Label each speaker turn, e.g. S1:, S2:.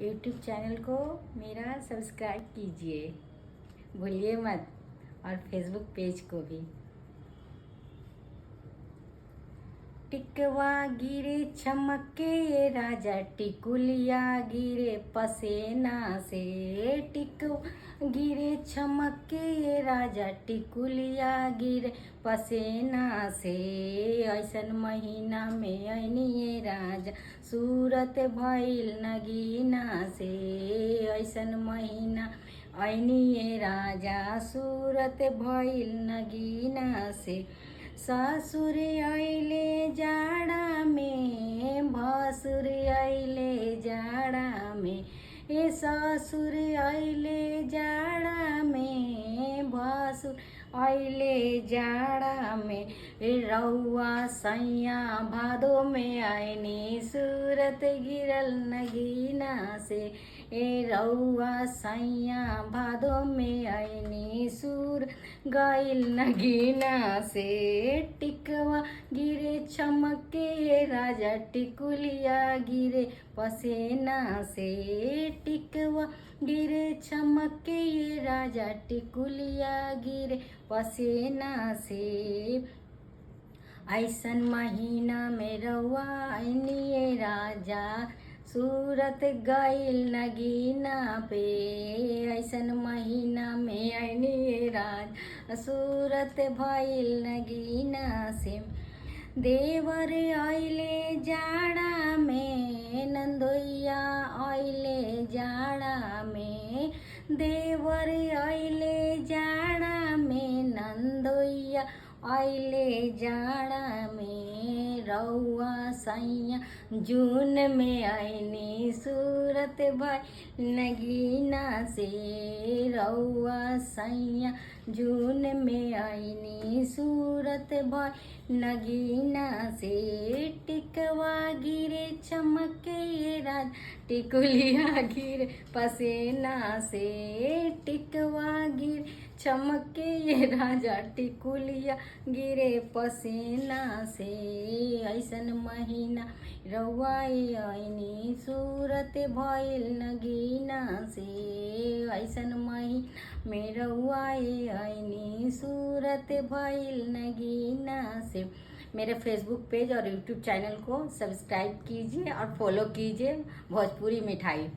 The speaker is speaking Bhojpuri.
S1: यूट्यूब चैनल को मेरा सब्सक्राइब कीजिए, भूलिए मत, और फेसबुक पेज को भी। टिकवा गिरे चमके ये राजा, टिकुलिया गिरे पसेना से। टिकवा गिरे चमके ये राजा, टिकुलिया गिरे पसेना से। ऐसन महीना में ऐनी ये राजा, सूरत भइल नगीना से। ऐसन महीना ऐनी ये राजा, सूरत भइल नगीना से। ससुर आइले जाड़ा में, भसुर आइले जाड़ा में। ए ससुर आइले जाड़ा में, भसुर आइले जाड़ा में। रउआ सैया भादो में आइनी, सूरत गिरल नगीना से। ए रउआ सैया भादो में आइनी, सूर गइल नगीना से। टिकवा गिरे चमके राजा, टिकुलिया गिरे पसेना से। टिकवा गिरे चमके राजा, टिकुलिया गिरे पसेना से। ऐसन महीना में रउआ आइनी राजा, सूरत गइल नगीना पे। ऐसन महीना में आइनी राजा, सूरत भइल नगीना से। देवर आइले जाड़ा में, नंदोइया आइले जाड़ा में। देवर आइले जाड़ा में, नंदोइया आइले जाड़ा में। रउआ सैया जून में आइनी, सूरत भइल नगीना से। रउआ सैया जून में आइनी, सूरत भइल नगीना से। टिकवा गिरे चमके राजा, टिकुलिया गिरे पसेना से। टिकवा गिरे चमके राजा, टिकुलिया गिरे पसेना से। ऐसन महीना रउआ आइनी, सूरत भइल नगीना से। ऐसन महीना में रउआ आइनी, सूरत भइल नगीना से। मेरे फेसबुक पेज और यूट्यूब चैनल को सब्सक्राइब कीजिए और फॉलो कीजिए। भोजपुरी मिठाई।